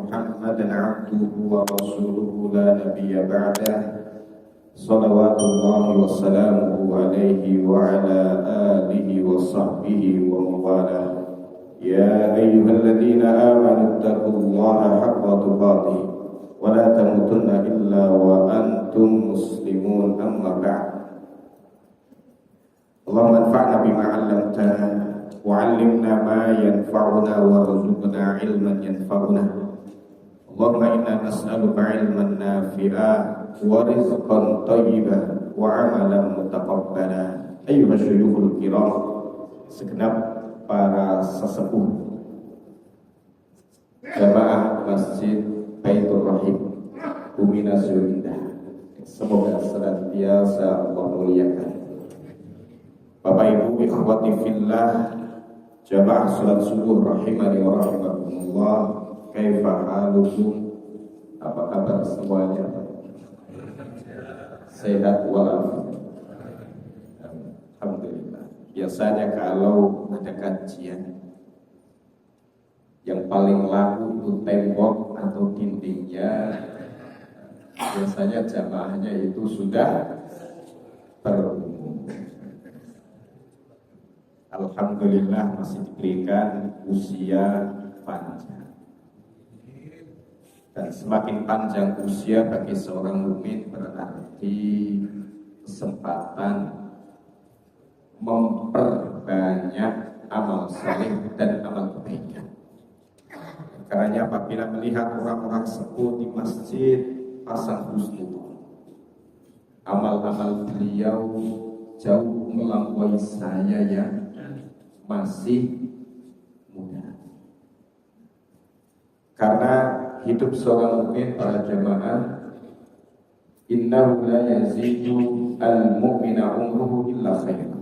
محمدا عبده ورسوله لا نبي بعده صلوات الله وسلامه عليه وعلى آله وصحبه وموالاه يا أيها الذين آمنوا اتقوا الله حق تقاته ولا تموتن إلا وأنتم مسلمون أما بعد اللهم انفعنا بما علمتنا وعلمنا ما ينفعنا وارزقنا علما ينفعنا اللهم إنا نسألك علما نافعا ورزقا طيبا وعملا متقبلا أيها الشيوخ الكرام segenap para sesepuh jamaah Masjid Baitur Rahim Bumi Nazrul Indah, semoga senantiasa Allah muliakan. Bapak Ibu ikhwati fillah, jamaah salat subuh rahimani wa rahimakumullah, kaifa halukum? Apa kabar semuanya? Sehat walafiat. Alhamdulillah. Biasanya kalau ada kajian yang paling laku itu tembok atau dindingnya, biasanya jamaahnya itu sudah berumur. Alhamdulillah masih diberikan usia panjang. Dan semakin panjang usia bagi seorang mukmin berarti kesempatan memperbanyak amal saleh dan amal kebaikan. Karena apabila melihat orang-orang sepuh di masjid pasang husnul, amal-amal beliau jauh melampaui saya yang masih muda. Karena hidup seorang mukmin para jamaah, innahu la yazidu al-mu'mina umruhu illa khairan.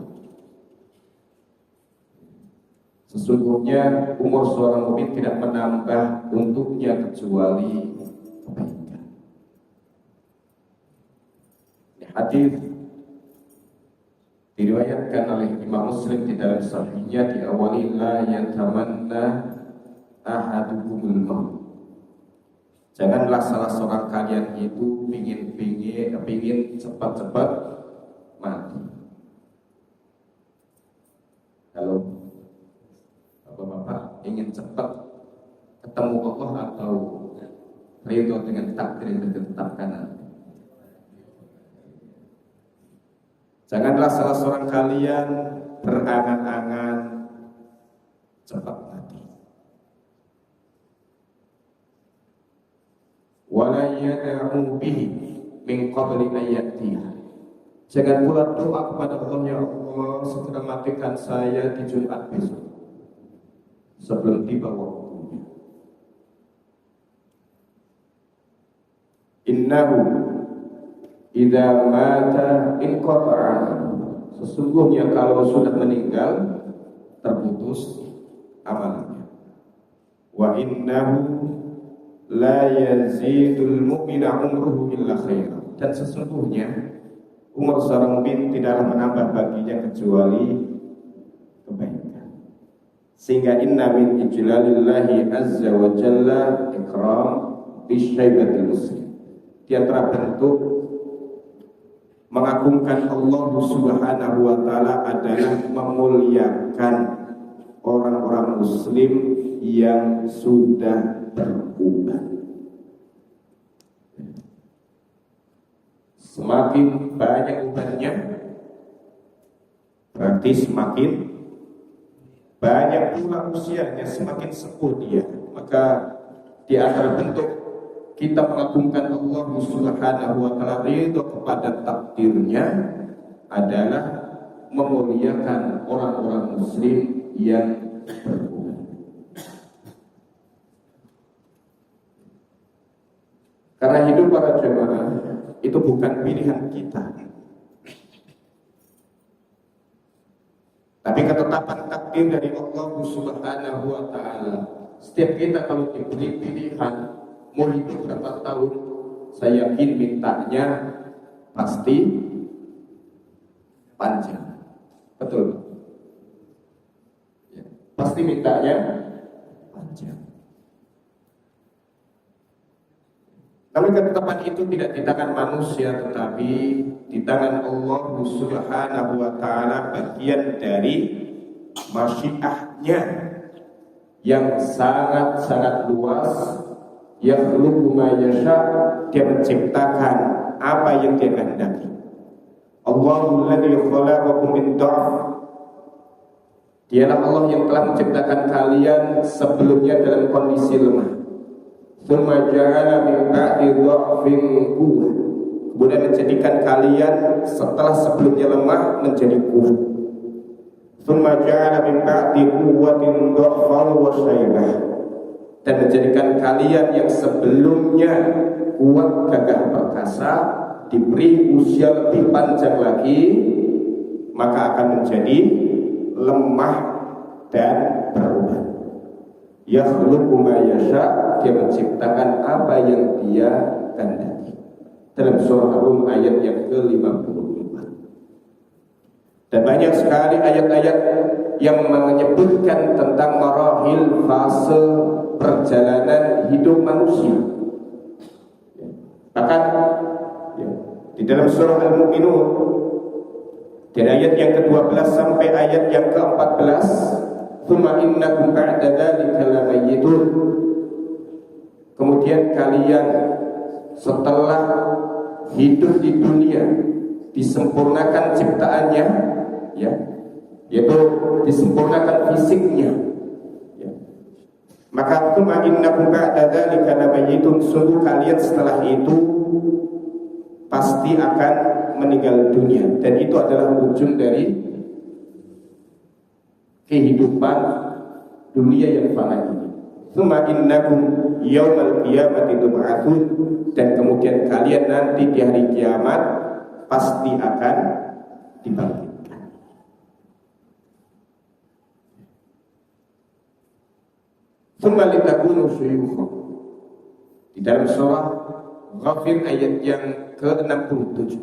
Sesungguhnya umur seorang mukmin tidak menambah untuknya kecuali kebaikan. Hadis diriwayatkan oleh Imam Muslim di dalam sahihnya, diawali la yatamanna ahadukumul maut. Janganlah salah seorang kalian itu pingin cepat-cepat mati. Kalau Bapak ingin cepat ketemu Allah atau ridho dengan takdir yang ditetapkan nanti. Janganlah salah seorang kalian berangan-angan cepat mati. Wala yad'u bihi min qabli an ya'tiha. Jangan pula doa kepada Allah, ya Allah segera matikan saya di Jumat besok, sebelum tiba waktunya. Innahu idza mata inqata'a. Sesungguhnya kalau sudah meninggal terputus amalnya. Wa innahu la yazidul mu'mina umruhu illa khairan. Dan sesungguhnya umur seorang mukmin tidaklah menambah baginya kecuali kebaikan. Sehingga inna min ijlalillahi azza wa jalla ikram bisyaibatil muslim. Di antara bentuk mengagungkan Allah Subhanahu wa taala adalah memuliakan orang-orang muslim yang sudah berubah. Semakin banyak ubahnya, berarti semakin banyak pula usianya, semakin sepuh dia. Maka di antara bentuk kita mengagungkan Allah Subhanahu wa taala, ridho kepada takdirnya, adalah memuliakan orang-orang muslim yang berubah. Karena hidup para jemaah itu bukan pilihan kita, tapi ketetapan takdir dari Allah Subhanahu wa taala. Setiap kita kalau diberi pilihan mau hidup berapa tahun, saya yakin mintanya pasti panjang. Betul? Ya, pasti mintanya panjang. Namun ketetapan itu tidak di tangan manusia, tetapi di tangan Allah Subhanahu wa ta'ala, bagian dari masyiahnya yang sangat-sangat luas. Yakhluqu ma yasha, dia menciptakan apa yang dia kehendaki. Allahul ladzi khalaqakum min dha'f, dialah Allah yang telah menciptakan kalian sebelumnya dalam kondisi lemah. Tsumma ja'ala min ba'di dha'fin quwwah, kemudian menjadikan kalian setelah sebelumnya lemah menjadi kuat. Tsumma ja'ala min ba'di quwwatin dha'fan wa syaibah, dan menjadikan kalian yang sebelumnya kuat gagah perkasa diberi usia lebih panjang lagi, maka akan menjadi lemah dan berubah. Yakhluqu ma yasha, dia menciptakan apa yang dia kehendaki. Dalam surah Ar-Rum ayat yang ke-54. Dan banyak sekali ayat-ayat yang menyebutkan tentang marahil, fase perjalanan hidup manusia. Bahkan di dalam surah Al-Mu'minun, dari ayat yang ke-12 sampai ayat yang ke-14, "Tsumma innakum ba'da dzalika lamayyitun." Kemudian kalian setelah hidup di dunia disempurnakan ciptaannya, ya, yaitu disempurnakan fisiknya, ya. Maka tsumma innakum ba'da dzalika lamayyitun, sungguh kalian setelah itu pasti akan meninggal dunia, dan itu adalah ujung dari kehidupan dunia yang fana ini. Tsumma innakum yaumal qiyamati tub'atsun, dan kemudian kalian nanti di hari kiamat pasti akan dibangkitkan. Tsumma litakunu syuyukha, di dalam surah Ghafir ayat yang ke-67.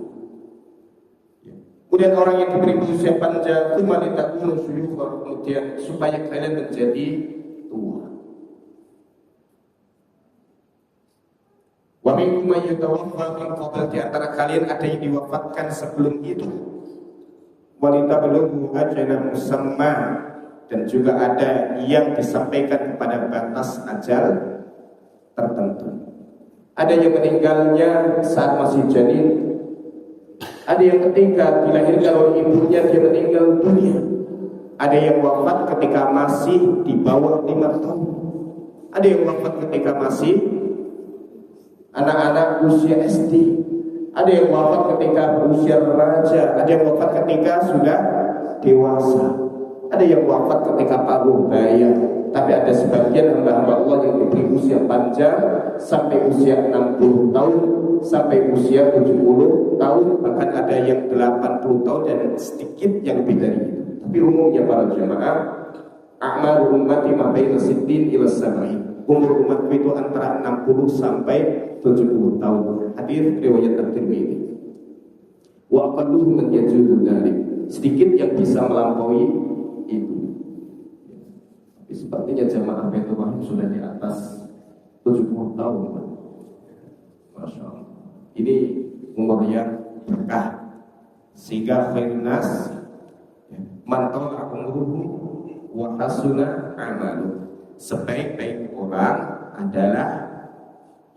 Kemudian orang yang diberi usia panjang, kemudian supaya kalian menjadi tua. Wa minkum may yatawaffa min qabl, di antara kalian ada yang diwafatkan sebelum itu. Wa litablughu ajalan musamma, dan juga ada yang disampaikan kepada batas ajal tertentu. Ada yang meninggalnya saat masih janin, ada yang ketika dilahirkan oleh ibunya dia meninggal dunia, ada yang wafat ketika masih di bawah 5 tahun, ada yang wafat ketika masih anak-anak usia SD, ada yang wafat ketika berusia remaja, ada yang wafat ketika sudah dewasa, ada yang wafat ketika paruh baya. Tapi ada sebagian hamba-hamba Allah yang diberi usia panjang sampai usia 60 tahun, sampai usia 70 tahun, bahkan ada yang 80 tahun dan sedikit yang lebih dari itu. Tapi umumnya para jemaah, a'malu ummati ma baina sittin ila sab'in, umur umatku itu antara 60 sampai 70 tahun. Hadis riwayat At-Tirmidzi. Wa aqalluhum man yajuzu dzalik, sedikit yang bisa melampaui itu. Sepertinya jamaah Baitul Rahim sudah di atas 70 tahun. Masya Allah. Ini umur yang berkah, sehingga khairun nas man tala umruhu wa hasuna amalu, sebaik-baik orang adalah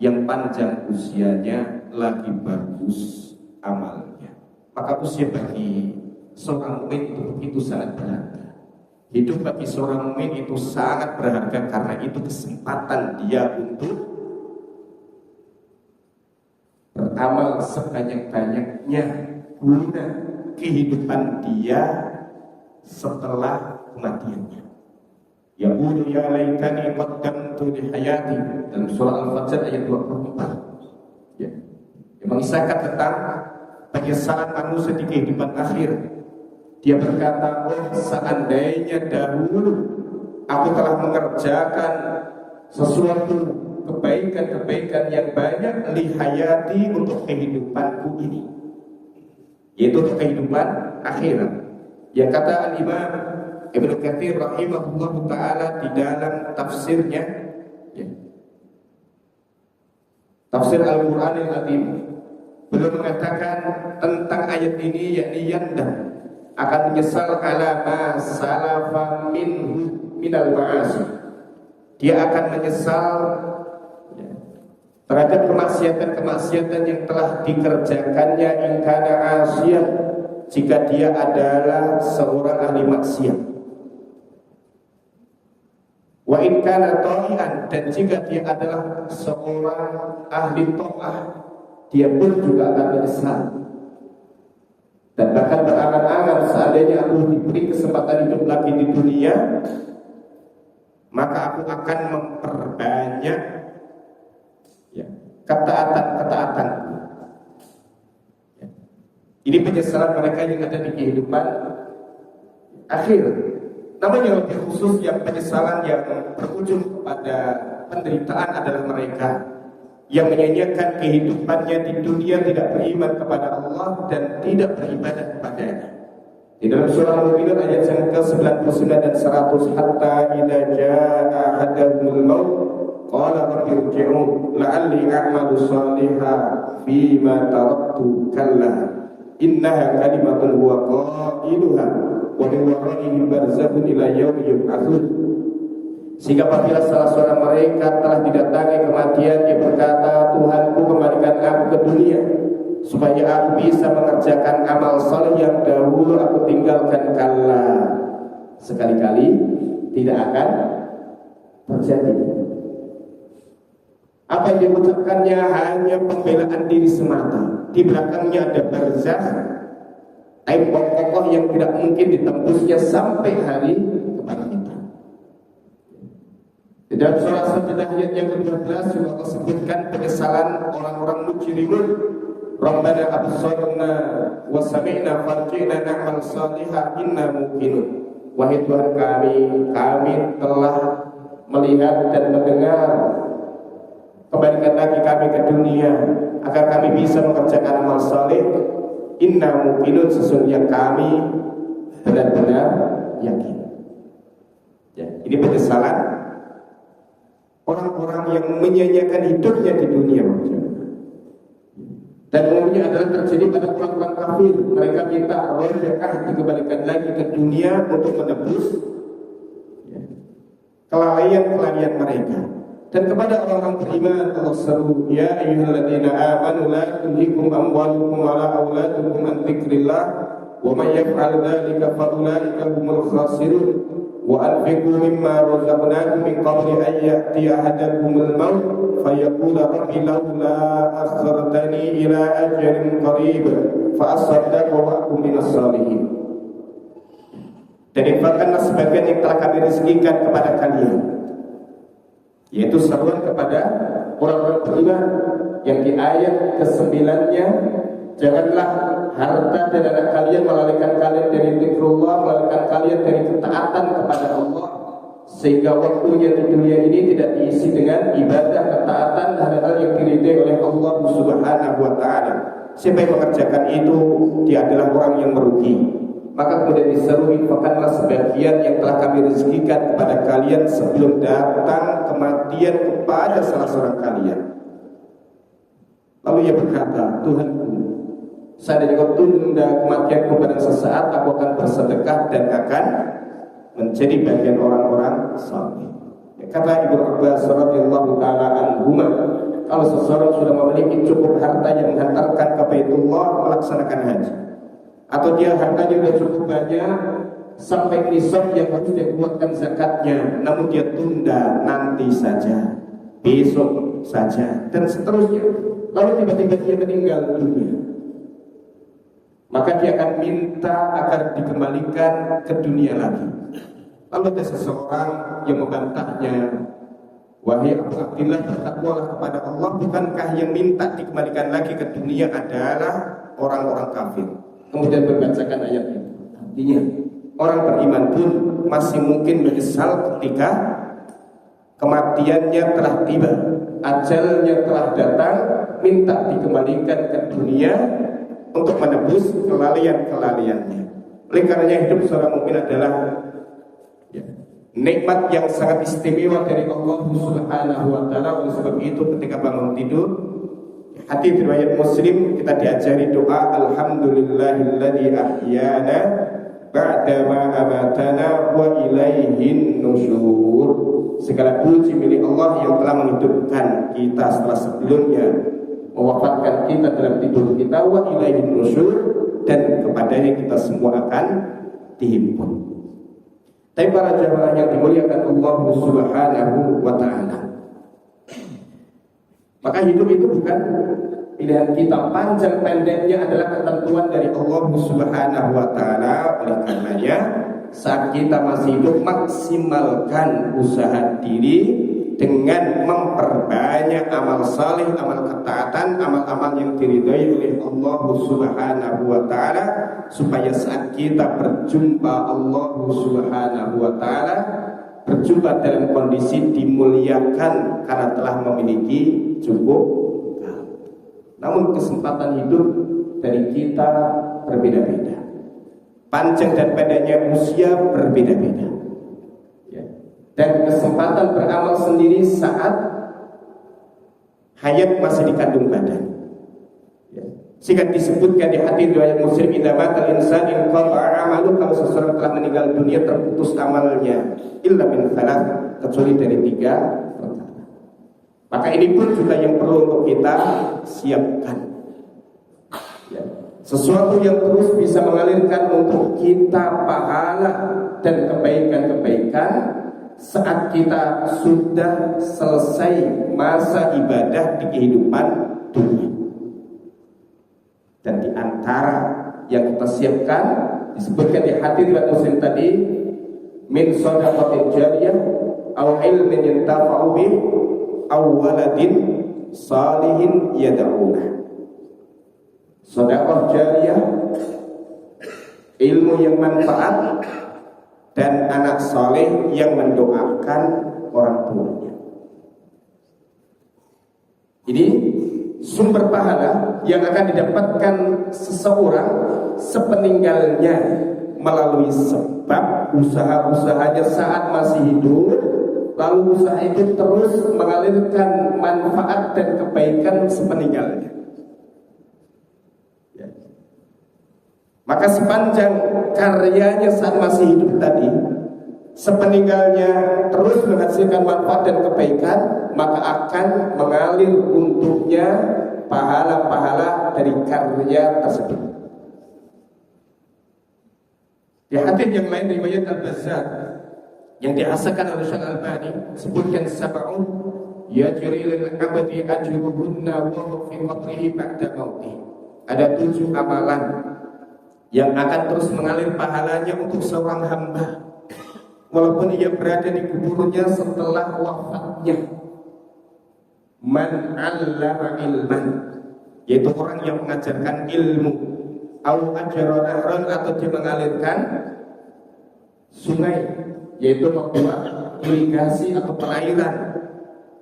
yang panjang usianya lagi bagus amalnya. Maka usia bagi seorang mukmin itu begitu sangat berharga. Hidup bagi seorang mukmin itu sangat berharga, karena itu kesempatan dia untuk beramal sebanyak-banyaknya guna kehidupan dia setelah kematiannya. Ya qulu ya laitani qaddamtu li hayati, dalam surah Al-Fajr ayat 24. Ya, yang mengisahkan tentang penyesalan manusia di kehidupan akhir. Dia berkata, oh seandainya dahulu aku telah mengerjakan sesuatu kebaikan-kebaikan yang banyak lihayati, untuk kehidupanku ini, yaitu untuk kehidupan akhirat. Yang kata Al-Imam Ibnu Katsir rahimahullahu ta'ala di dalam tafsirnya, ya, Tafsir Al-Qur'anil Azim belum mengatakan tentang ayat ini, yakni yandam akan menyesal ala ma salafa minal ma'asi. Dia akan menyesal terhadap kemaksiatan-kemaksiatan yang telah dikerjakannya in kana asiyan, jika dia adalah seorang ahli maksiat. Wa in kana ta'ian, dan jika dia adalah seorang ahli ta'ah, dia pun juga akan menyesal. Dan bahkan berangan-angan, seandainya aku diberi kesempatan hidup lagi di dunia, maka aku akan memperbanyak ketaatan-ketaatan. Ini penyesalan mereka yang ada di kehidupan akhir. Namun yang lebih khusus, yang penyesalan yang berujung pada penderitaan adalah mereka yang menyanyiakan kehidupannya di dunia, tidak beriman kepada Allah dan tidak beribadah kepadanya. Di dalam surah Al-Mu'minun ayat yang ke-99 dan 100, hatta idza jaa ahadahumul maut qala rabbi irji'un la'alli a'malu shalihan fima taraktu kalla innaha kalimatun huwa qailuha wa min wara'ihim barzakhun ila yaumi yub'atsun. Sehingga apabila salah seorang mereka telah didatangi kematian, dia berkata, Tuhanku, kembalikan aku ke dunia supaya aku bisa mengerjakan amal saleh yang dahulu aku tinggalkan. Kala, sekali-kali tidak akan terjadi. Apa yang diucapkannya hanya pembelaan diri semata. Di belakangnya ada barzakh, tembok kokoh yang tidak mungkin ditembusnya sampai hari kebangkitan. Di dalam surah Sajdah ayat yang ke-12 juga Allah sebutkan penyesalan orang-orang mujrimun. Rabbana absarna wa sami'na farji'na na'mal salihah inna muqinun. Wahai Tuhan kami telah melihat dan mendengar, kembalikan lagi kami ke dunia agar kami bisa mengerjakan amal saleh. Inna muqinun, sesungguhnya kami benar-benar yakin. Ya, ini penyesalan orang-orang yang menyanyiakan hidupnya di dunia. Dan umumnya adalah terjadi pada orang-orang kafir. Mereka minta rojaah dikembalikan lagi ke dunia untuk menebus kelalaian mereka. Dan kepada orang-orang beriman Allah seru, ya ayyuhalladzina amanu la tulhikum amwalukum wala auladukum an dzikrillah wa may yaf'al dzalika fa ulaika humul khasirun. Wa anfiqu mimma razaqnakum min qabli an ya'tiya ahadakumul maut fayaqula rabbi laula akhartani ila ajalin qarib fa asaddaq wa akun minas salihin. Dan infakkanlah sebagian yang telah kami rezekikan kepada kalian, yaitu seruan kepada orang-orang beriman yang di ayat ke-9-nya, janganlah harta dan anak kalian melalaikan kalian dari zikrullah, melalaikan kalian dari ketaatan kepada Allah, sehingga waktunya di dunia ini tidak diisi dengan ibadah, ketaatan, hal-hal yang diridai oleh Allah Subhanahu wa ta'ala. Siapa yang mengerjakan itu, dia adalah orang yang merugi. Maka kemudian diseru, infakkanlah sebagian yang telah kami rezekikan kepada kalian sebelum datang kematian kepada salah seorang kalian. Lalu ia berkata, Tuhanku, seandainya kau tunda kematianku pada sesaat, aku akan bersedekah dan akan menjadi bagian orang-orang saleh. Kata Ibnu Abbas radhiyallahu taala anhuma, kalau seseorang sudah memiliki cukup harta yang menghantarkan ke Baitullah melaksanakan haji, atau dia hartanya sudah cukup banyak sampai nisab yang harus dia keluarkan zakatnya, namun dia tunda nanti saja, besok saja, dan seterusnya, lalu tiba-tiba dia meninggal dunia, maka dia akan minta agar dikembalikan ke dunia lagi. Lalu ada seseorang yang membantahnya, wahai Abu Abdillah, bertakwalah kepada Allah, bukankah yang minta dikembalikan lagi ke dunia adalah orang-orang kafir? Kemudian berbacakan ayat ini. Artinya orang beriman pun masih mungkin menyesal ketika kematiannya telah tiba, ajalnya telah datang, minta dikembalikan ke dunia untuk menebus kelalaian-kelalaiannya. Oleh karenanya hidup seorang mukmin adalah nikmat yang sangat istimewa dari Allah Subhanahu wa ta'ala. Oleh sebab itu ketika bangun tidur, Hadis riwayat Muslim kita diajari doa alhamdulillahilladzi ahyana ba'dama amatana wa ilaihin nusyur. Segala puji milik Allah yang telah menghidupkan kita setelah sebelumnya mewafatkan kita dalam tidur kita, wa ilaihin nusyur, dan kepadanya kita semua akan dihimpun. Tapi para jamaah yang dimuliakan Allah Subhanahu wa ta'ala, maka hidup itu bukan pilihan kita, panjang pendeknya adalah ketentuan dari Allah Subhanahu wa ta'ala. Oleh karenanya saat kita masih hidup, maksimalkan usaha diri dengan memperbanyak amal saleh, amal ketaatan, amal-amal yang diridhai oleh Allah Subhanahu wa ta'ala, supaya saat kita berjumpa Allah Subhanahu wa ta'ala, berjumpa dalam kondisi dimuliakan karena telah memiliki cukup. Namun kesempatan hidup dari kita berbeda-beda, panjang dan pendeknya usia berbeda-beda, ya. Dan kesempatan beramal sendiri saat hayat masih dikandung badan, ya. Sehingga disebutkan di hadis riwayat Muslim, idza matal insan inqata'a amalu, kalau seseorang telah meninggal dunia terputus amalnya, illa min thalath, kecuali dari 3 perkara. Maka ini pun juga yang perlu untuk kita siapkan, ya. Sesuatu yang terus bisa mengalirkan untuk kita pahala dan kebaikan-kebaikan saat kita sudah selesai masa ibadah di kehidupan dunia. Dan di antara yang kita siapkan disebutkan di hadis riwayat Muslim tadi, min shadaqatin jariyah aw ilmin yantafa'u bih aw waladin salihin yad'ulah. Sedekah jariyah, ilmu yang manfaat, dan anak saleh yang mendoakan orang tuanya. Ini sumber pahala yang akan didapatkan seseorang sepeninggalnya melalui sebab usaha-usahanya saat masih hidup, lalu usaha itu terus mengalirkan manfaat dan kebaikan sepeninggalnya. Maka sepanjang karyanya saat masih hidup tadi, sepeninggalnya terus menghasilkan manfaat dan kebaikan, maka akan mengalir untuknya pahala-pahala dari karya tersebut. Di hadis yang lain riwayat Al-Bazzar yang dihasankan oleh Syekh Al-Albani, sebutkan sab'un yajri lil 'abdi ajruhunna wa huwa fi qabrihi ba'da mautih. Ada 7 amalan yang akan terus mengalir pahalanya untuk seorang hamba walaupun ia berada di kuburnya setelah wafatnya. Man 'allama ilman, yaitu orang yang mengajarkan ilmu, au ajra nahran, atau dia mengalirkan sungai, yaitu membuat irigasi atau perairan.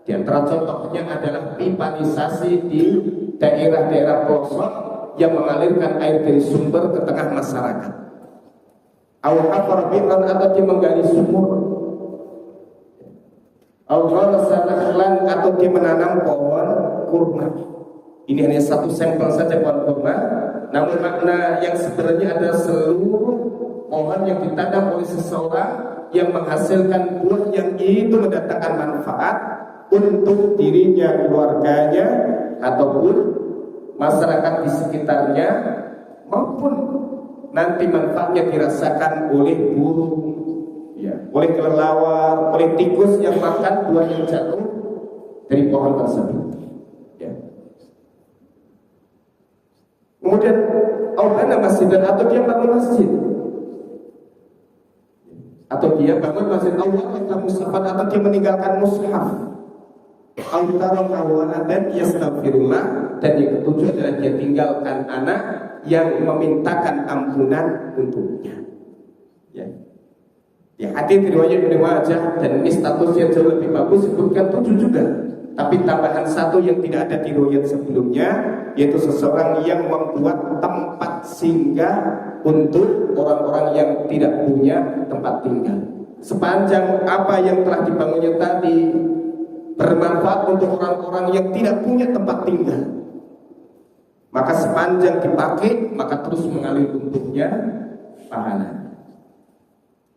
Di antara contohnya adalah pipanisasi di daerah-daerah pelosok yang mengalirkan air dari sumber ke tengah masyarakat. Au hafar bi'ran, atau dia menggali sumur. Au gharasa nakhlan, atau dia menanam pohon kurma. Ini hanya satu sampel saja pohon kurma, namun makna yang sebenarnya adalah seluruh pohon yang ditanam oleh seseorang yang menghasilkan buah yang itu mendatangkan manfaat untuk dirinya, keluarganya, ataupun masyarakat di sekitarnya, maupun nanti manfaatnya dirasakan oleh burung, ya, oleh kelelawar, oleh tikus yang makan buah yang jatuh dari pohon tersebut, ya. Kemudian aubana masjid, atau dia bangun masjid, atau dia bangun masjid Allah atau mushaf, atau dia meninggalkan mushaf, antara kawan dan yastaghfirullah, dan yang ketujuh adalah dia tinggalkan anak yang memintakan ampunan untuknya, ya. Di hadis riwayat Ibnu Majah, dan ini statusnya jauh lebih bagus, sebutkan 7 juga, tapi tambahan 1 yang tidak ada di riwayat sebelumnya, yaitu seseorang yang membuat tempat singgah untuk orang-orang yang tidak punya tempat tinggal. Sepanjang apa yang telah dibangunnya tadi bermanfaat untuk orang-orang yang tidak punya tempat tinggal, Maka sepanjang dipakai, maka terus mengalir untuknya pahala.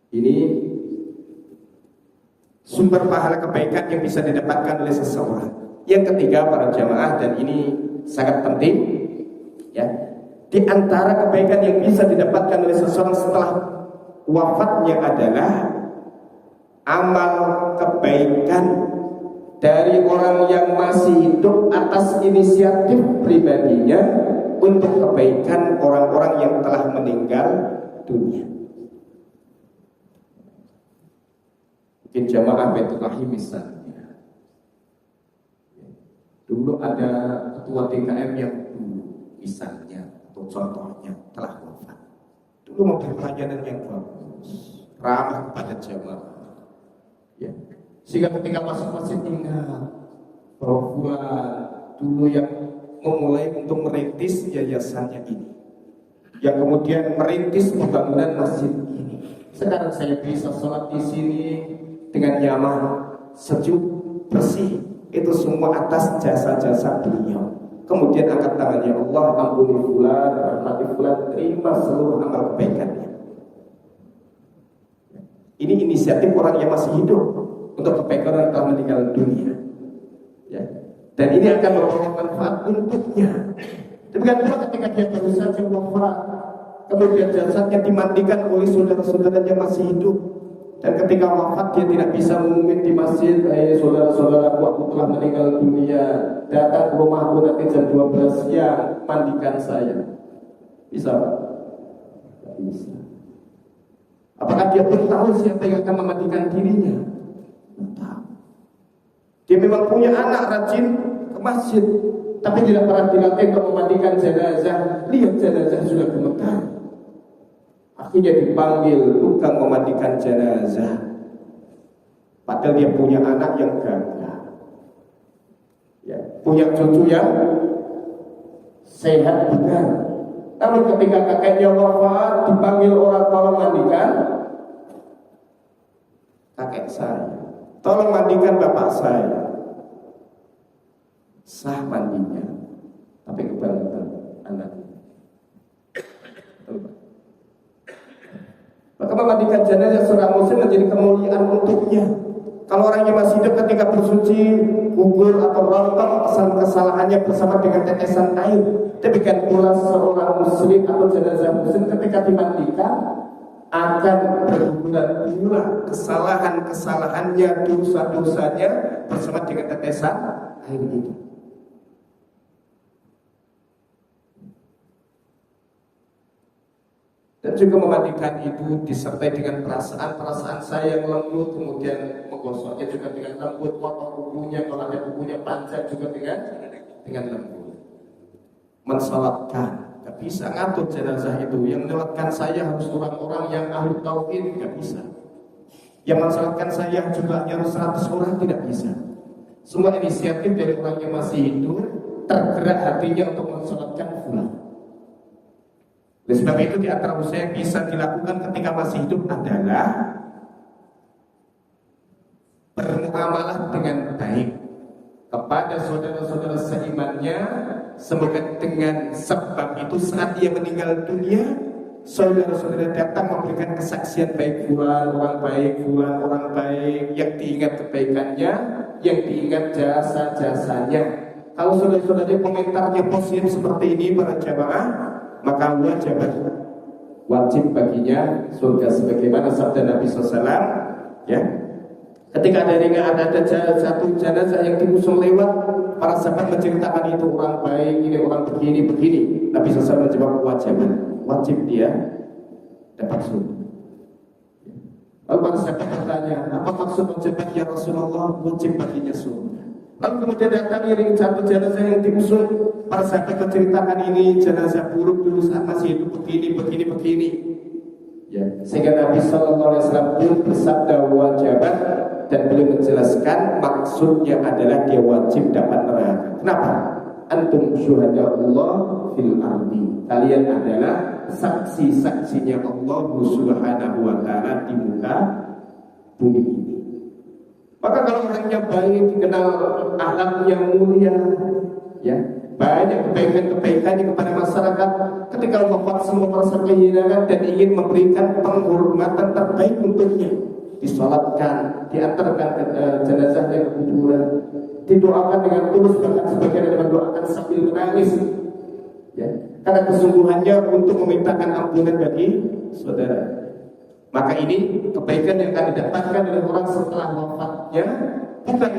Ini sumber pahala kebaikan yang bisa didapatkan oleh seseorang. Yang ketiga para jamaah, dan ini sangat penting, ya, di antara kebaikan yang bisa didapatkan oleh seseorang setelah wafatnya adalah amal kebaikan dari orang yang masih hidup atas inisiatif pribadinya untuk kebaikan orang-orang yang telah meninggal dunia. Mungkin jamaah Baitul Rahim misalnya, dulu ada ketua TKM yang dulu misalnya atau contohnya telah wafat. Dulu memberi pelayanan yang bagus, ramah kepada jamaah, ya. Sehingga ketika masuk-masuk ingat bahwa fulan dulu yang memulai untuk merintis yayasannya ini, yang kemudian merintis pembangunan masjid ini. Sekarang saya bisa sholat di sini dengan nyaman, sejuk, bersih. Itu semua atas jasa-jasa beliau. Kemudian angkat tangannya, Allah ampuni fulan, rahmati fulan, terima seluruh amal kebaikannya. Ini inisiatif orang yang masih hidup untuk kebaikan orang yang telah meninggal dunia, ya. Dan ini akan membawa manfaat untuknya. Demikian pula ketika dia baru saja wafat, kemudian jasadnya dimandikan oleh saudara-saudaranya masih hidup, dan ketika wafat dia tidak bisa mengumumkan di masjid, saudara-saudaraku aku telah meninggal dunia, datang ke rumahku nanti jam 12 siang, mandikan saya. Bisa? Tidak bisa. Apakah dia pun tahu siapa yang akan memandikan dirinya? Tahu. Dia memang punya anak rajin ke masjid, tapi tidak pernah dilatih untuk memandikan jenazah. Lihat jenazah sudah gemetar. Akhirnya dipanggil tukang memandikan jenazah. Padahal dia punya anak yang gagah, ya, punya cucu yang sehat benar. Namun ketika kakeknya wafat, dipanggil orang tolong mandikan kakek saya, tolong mandikan bapak saya. Sah mandinya, tapi kebangetan anaknya. Maka memandikan jenazah seorang muslim menjadi kemuliaan untuknya. Kalau orangnya masih hidup, ketika bersuci, gugur atau rontok kesalahannya bersama dengan tetesan air. Demikian pula seorang muslim atau jenazah muslim ketika dimandikan akan berguguran pula kesalahannya, dosa-dosanya bersama dengan tetesan air itu. Dan juga memandikan itu disertai dengan perasaan saya yang lembut, kemudian menggosoknya juga dengan lembut, potong kukunya, kalau ada kukunya panjang juga dengan lembut. Mensalatkan, gak bisa ngatur jenazah itu. Yang mensalatkan saya harus orang-orang yang ahli tauhid, gak bisa. Yang mensalatkan saya juga harus 100 orang, tidak bisa. Semua inisiatif dari orang yang masih hidup tergerak hatinya untuk mensalatkan fulan. Oleh sebab itu di antara usaha yang bisa dilakukan ketika masih hidup adalah bermuamalah dengan baik kepada saudara-saudara seimannya. Semoga dengan sebab itu saat dia meninggal dunia, saudara-saudara datang memberikan kesaksian baik fulan, orang baik, fulan, orang baik, yang diingat kebaikannya, yang diingat jasa-jasanya. Kalau saudara-saudara komentarnya positif seperti ini para jamaah, maka wajib baginya surga, sebagaimana sabda Nabi SAW, ya. Ketika ada satu jenazah yang diusung lewat, para sahabat menceritakan itu orang baik, ini orang begini. Nabi SAW menjawab wajib dia dapat surga. Lalu para sahabat bertanya, apa maksud menjawab ya Rasulullah, wajib baginya surga? Lalu kemudian datang iring satu jenazah yang diusung, para sahabat menceritakan ini jenazah buruk dulu saat masih hidup begini. Ya, sehingga Nabi SAW pun bersabda wajibat, dan beliau menjelaskan maksudnya adalah dia wajib dapat neraka. Kenapa? Antum syuhada'ullah fil ardi. Kalian adalah saksi-saksinya Allah Subhanahu wa ta'ala di muka bumi ini. Maka kalau orangnya baik, dikenal akhlaknya mulia, ya, banyak kebaikan-kebaikannya kepada masyarakat. Ketika wafat semua merasa kehilangan dan ingin memberikan penghormatan terbaik untuknya, disolatkan, diantarkan ke jenazahnya ke kuburan, didoakan dengan tulus, bahkan sebagian ada mendoakan sambil menangis, ya, karena kesungguhannya untuk memintakan ampunan bagi saudara. Maka ini kebaikan yang akan didapatkan oleh orang setelah wafatnya, bukan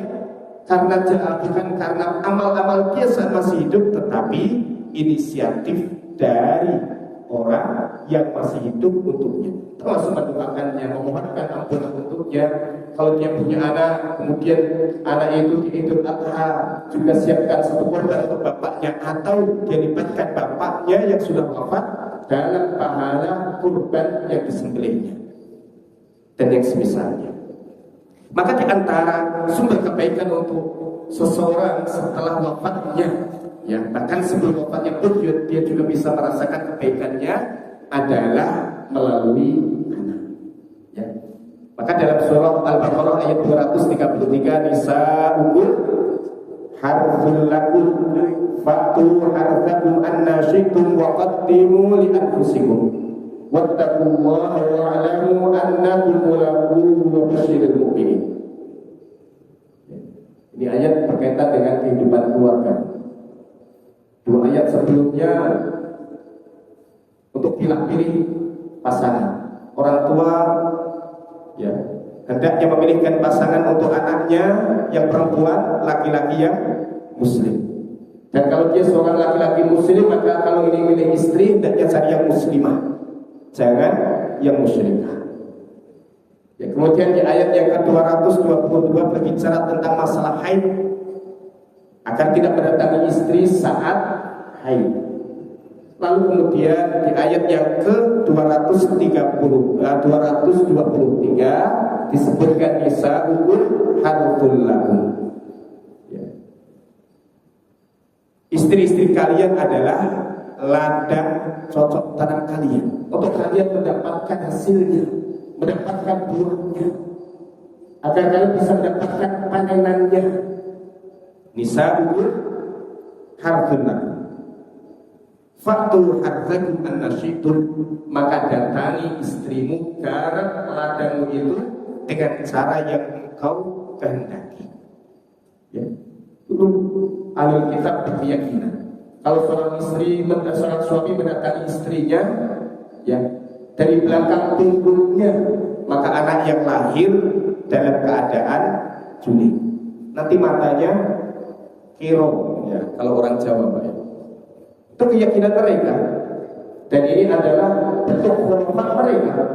karena amal-amal dia saat masih hidup, tetapi inisiatif dari orang yang masih hidup untuknya, termasuk mendoakannya, memohonkan ampunan untuknya. Kalau dia punya anak, kemudian anak itu di Idul Adha juga siapkan satu korban untuk bapaknya, atau dia libatkan bapaknya yang sudah wafat dalam pahala kurban yang disembelihnya dan yang semisalnya. Maka di antara sumber kebaikan untuk seseorang setelah wafatnya, ya, bahkan sebelum wafatnya pun dia juga bisa merasakan kebaikannya adalah melalui anak, ya. Maka dalam surah Al-Baqarah ayat 233, nisa'ukum harthul lakum fa'tu harthakum anna syi'tum wa qaddimu li anfusikum wattaqullaha wa'lamu annakum mulaquhu wa basyiril mu'minin. Ini ayat berkaitan dengan kehidupan keluarga. Dua ayat sebelumnya untuk pilih-pilih pasangan. Orang tua, ya, hendaknya memilihkan pasangan untuk anaknya yang perempuan, laki-laki yang muslim. Dan kalau dia seorang laki-laki muslim, maka kalau ini milih istri, hendaknya cari yang muslimah, jangan yang musyrikah. Ya, kemudian di ayat yang ke-222 berbicara tentang masalah haid, agar tidak mendatangi istri saat haid. Lalu kemudian di ayat yang ke-223 disebutkan nisa'ukum harthul lakum. Ya. Istri-istri kalian adalah ladang cocok tanam kalian, untuk kalian mendapatkan hasilnya, mendapatkan buahnya, agar kalian bisa mendapatkan panenannya. Nisa'ukum harthul lakum fa'tu harthakum anna syi'tum, maka datangi istrimu, garap ladangmu itu dengan cara yang engkau kehendaki. Ya. Itu ahli kitab berkeyakinan kalau seorang suami mendatangi istrinya, ya, dari belakang punggungnya, maka anak yang lahir dalam keadaan juling. Nanti matanya kiro, ya, kalau orang Jawa, Pak, ya. Itu keyakinan mereka, dan ini adalah bentuk hormat mereka,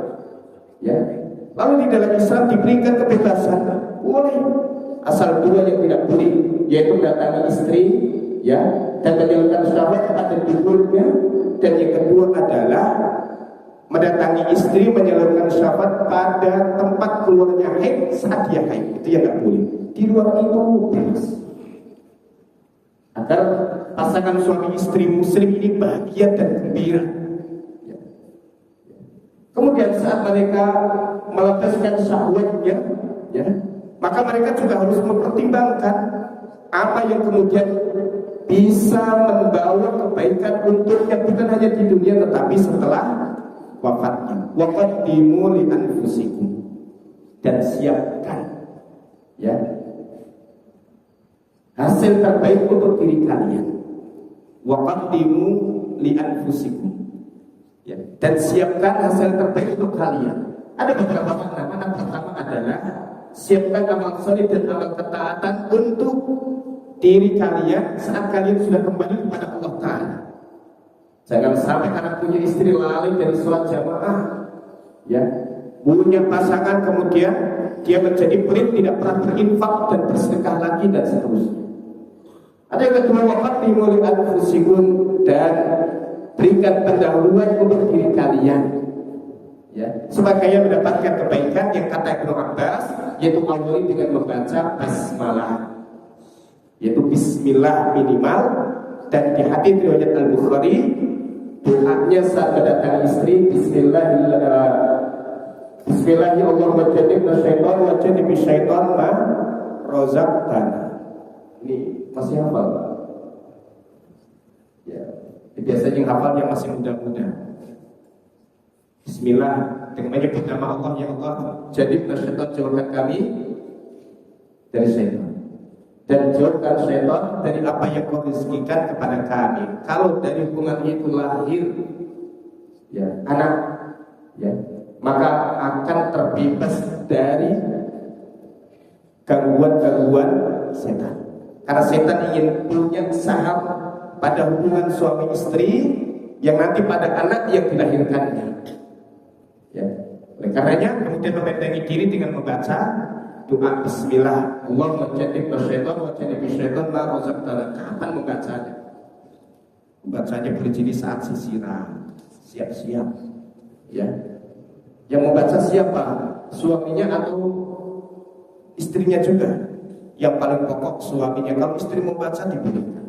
ya. Lalu di dalam Islam diberikan kebebasan, boleh, asal dua yang tidak boleh, yaitu mendatangi istri, ya, dan menjalankan syahwat pada duburnya. Dan yang kedua adalah mendatangi istri, menyalurkan syahwat pada tempat keluarnya haid saat dia haid, itu yang tidak boleh. Di luar itu bebas, agar pasangan suami istri muslim ini bahagia dan gembira. Ya. Kemudian saat mereka melepaskan syahwatnya, ya, maka mereka juga harus mempertimbangkan apa yang kemudian bisa membawa kebaikan untuknya, bukan hanya di dunia tetapi setelah wafatnya. Wa qaddimu li anfusikum, dan siapkan, ya, hasil terbaik untuk diri kalian. Wa qaddimu li anfusikum, ya, dan siapkan hasil terbaik untuk kalian. Ada beberapa makna. Makna pertama adalah siapkan amal saleh dan amal ketaatan untuk diri kalian saat kalian sudah kembali kepada Allah Ta'ala. Jangan sampai karena punya istri lalai dari sholat jamaah, ya, punya pasangan kemudian dia menjadi pelit, tidak pernah berinfak dan bersedekah lagi, dan seterusnya. Ada yang kedua, waqaddimu li anfusikum, dan berikan pendahuluan untuk diri kalian, ya, supaya mendapatkan kebaikan yang kata Ibnu Abbas, yaitu awali dengan membaca basmalah, yaitu bismillah minimal. Dan di hadis riwayat Al-Bukhari, doanya saat mendatangi istri, Bismillahirrahmanirrahim, wa jannibna syaitan wa jannibi syaitan ma razaqtana. Ini masih hafal, Pak? Biasanya yang hafal yang masih muda-muda. Bismillah, dengan menyebut nama Allah, ya Allah, jadikanlah syaitan, jauhkan kami dari syaitan, dan jauhkan syaitan dari apa yang kau rezekikan kepada kami. Kalau dari hubungan itu lahir ya anak, ya, maka akan terbebas dari gangguan-gangguan setan. Karena setan ingin punya saham pada hubungan suami istri yang nanti pada anak yang dilahirkannya. Ya. Oleh karenanya kemudian membentengi diri dengan membaca doa Bismillah. Allahumma jannibna syaitan wa jannibi syaitan ma razaqtana. Kapan membacanya? Membacanya boleh jadi saat sisiran, siap-siap. Ya. Yang membaca siapa? Suaminya atau istrinya juga? Yang paling pokok suaminya. Kalau istri membaca dibolehkan.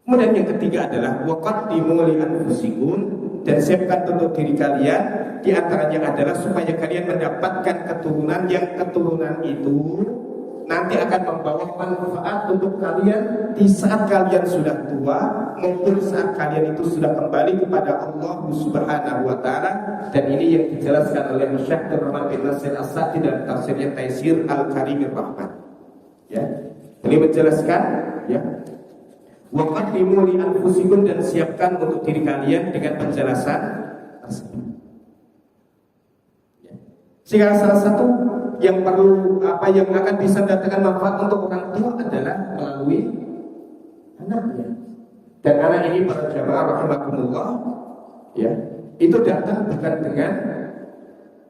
Kemudian yang ketiga adalah waqaddimu li anfusikum, dan siapkan untuk diri kalian. Di antaranya adalah supaya kalian mendapatkan keturunan yang keturunan itu nanti akan membawa manfaat untuk kalian di saat kalian sudah tua maupun saat kalian itu sudah kembali kepada Allah Subhanahu wa taala. Dan ini yang dijelaskan oleh Syekh Rahman bin Nasir As-Sa'di dalam tafsirnya Taisir Al-Karimir Rahman. Ya. Beliau menjelaskan, ya, waqaddimu li anfusikum, dan siapkan untuk diri kalian dengan penjelasan tersebut. Ya. Sehingga salah satu yang perlu yang akan bisa mendatangkan manfaat untuk orang tua adalah melalui anaknya. Dan anak ini para jamaah rahimakumullah, ya, itu datang bukan dengan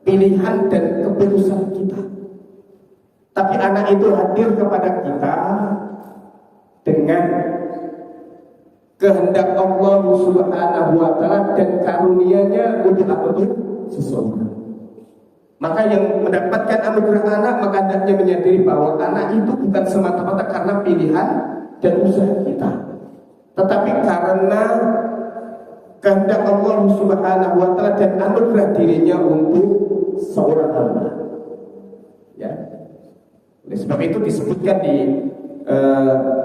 pilihan dan keputusan kita, tapi anak itu hadir kepada kita dengan kehendak Allah Subhanahu wa taala dan karunia-Nya untuk apa itu? Seseorang. Maka yang mendapatkan anugerah anak, maka hendaknya menyadari bahwa anak itu bukan semata-mata karena pilihan dan usaha kita, tetapi karena kehendak Allah Subhanahu wa taala dan anugerah dirinya untuk seorang hamba. Ya. Oleh sebab itu disebutkan di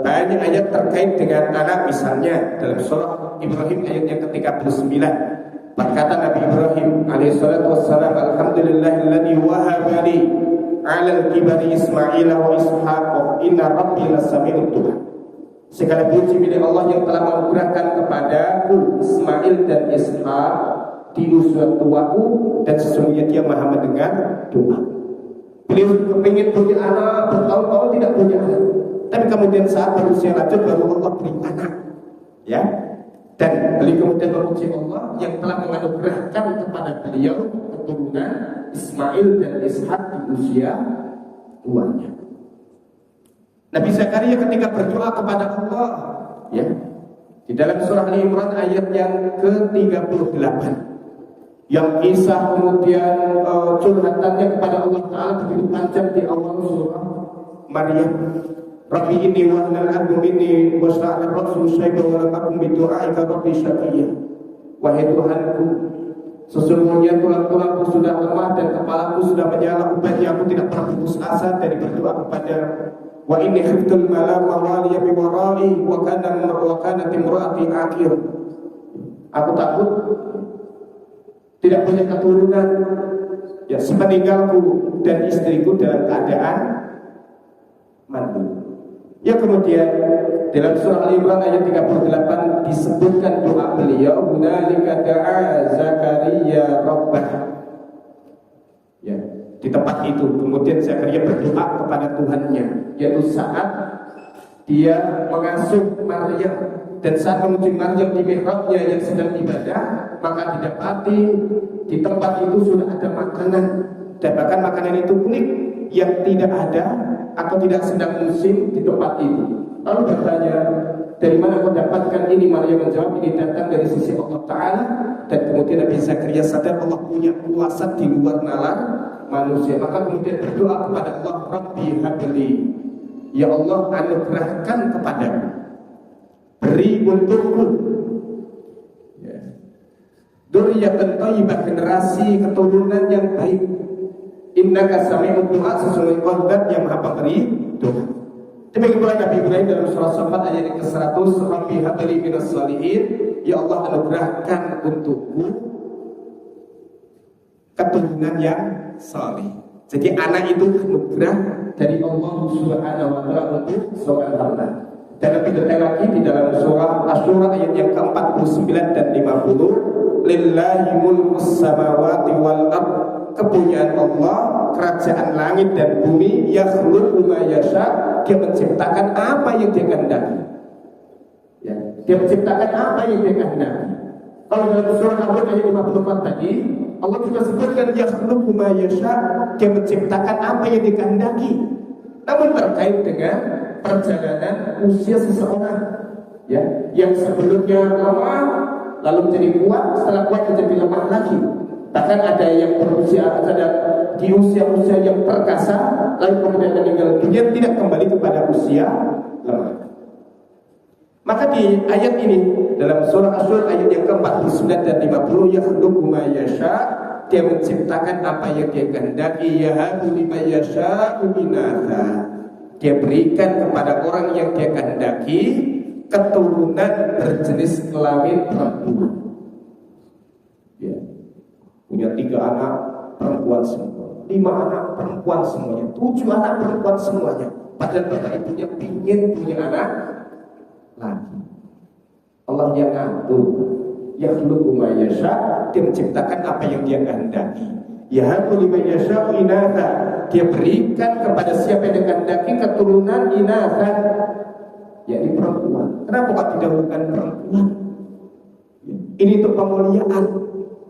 banyak ayat terkait dengan anak, misalnya dalam surah Ibrahim ayat yang ke-39 berkata Nabi Ibrahim alaihi salatu wassalam, alhamdulillahilladzi wahaba li 'alal kibari Ismail wa Ishaq inna rabbi lasami'ud du'a. Segala puji milik Allah yang telah menganugerahkan kepadaku Ismail dan Ishaq di usia tuaku, dan sesungguhnya Dia Maha mendengar doa. Beliau kepingin punya anak, bertahun-tahun tidak punya anak, tapi kemudian saat berusia lanjut baru Allah beri anak, ya. Dan beliau kemudian memuji Allah yang telah menganugerahkan kepada beliau keturunan Ismail dan Ishak di usia tuanya. Nabi Zakaria ketika berdoa kepada Allah, ya, di dalam surah Al-Imran ayat yang ke-38, yang kisah kemudian curhatannya kepada Allah Ta'ala begitu panjang di awal surah Maryam. Rabbi inni wa hanal abdu minni wa sa'ala rasul syaiba wa lam akum bidu'aika rabbi syaqiyya. Wahai Tuhanku, sesungguhnya tulang-tulangku sudah lemah dan kepalaku sudah menyala ubatnya, aku tidak pernah putus asa dari berdoa kepada wa inni khiftul malama waliya bi warai wa kanat imraati akhir. Aku takut tidak punya keturunan, ya, sepeninggalku dan istriku dalam keadaan mandul. Ya, kemudian dalam surah Al-Imran ayat 38 disebutkan doa beliau, hunalika da'a Zakaria rabbah. Ya, di tempat itu kemudian Zakaria berdoa kepada Tuhannya, yaitu saat dia mengasuh Maryam dan saat menuju Maryam di mihrabnya yang sedang ibadah, maka didapati di tempat itu sudah ada makanan, dan bahkan makanan itu unik yang tidak ada atau tidak sedang musim di tempat itu. Lalu bertanya, dari mana kau dapatkan ini? Maryam menjawab, ini datang dari sisi Allah Ta'ala. Dan kemudian Nabi Zakaria sadar Allah punya kuasa di luar nalar manusia, maka kemudian berdoa kepada Allah, Rabbi habli, ya Allah anugerahkan kepadaku, beri untukku, ya, dzurriyyatan thayyibah, generasi keturunan yang baik. Innaka sami'ud du'a, sesungguhnya Engkau yang Maha pemberi doa. Demikian pula Nabi Ibrahim dalam surah Saffat ayat yang ke-100, Rabbi habli minas shalihin, ya Allah anugerahkan untukku keturunan yang saleh. Jadi anak itu anugerah dari Allah Subhanahu wa taala untuk seorang hamba. Dan lebih detail lagi di dalam surah Asy-Syura ayat yang ke-49 dan 50, lillahi mulkus samawati wal ardh, kepunyaan Allah, kerajaan langit dan bumi, yakhluqu ma yasha, dia menciptakan apa yang dia kehendaki. Ya, dia menciptakan apa yang dia kehendaki. Kalau dalam surah Al-Hud ayat 54 tadi, Allah juga sebutkan yakhluqu ma yasha, dia menciptakan apa yang dia kehendaki. Namun terkait dengan perjalanan usia seseorang, ya, yang sebelumnya lemah lalu menjadi kuat, setelah kuat menjadi lemah lagi. Bahkan ada yang berusia, ada di usia-usia yang perkasa lalu kemudian meninggal dunia, tidak kembali kepada usia lemah. Maka di ayat ini dalam surah Asy-Syura ayat yang ke-49 dan 50, yakhluqu ma yasha, dia menciptakan apa yang dia kehendaki, yahabu liman yasha'u inatha, dia berikan kepada orang yang dia kehendaki keturunan berjenis kelamin perempuan. Ya. Punya 3 anak perempuan semua, 5 anak perempuan semuanya, 7 anak perempuan semuanya. Padahal bapak ibunya ingin punya anak lagi. Allah yang ngatur, yakhluqu ma yasha, dia menciptakan apa yang dia kehendaki. Yahabu liman yasha'u inatha, dia berikan kepada siapa yang dia kehendaki keturunan inatha, yakni perempuan. Kenapa kok didahulukan perempuan? Ini untuk pemuliaan.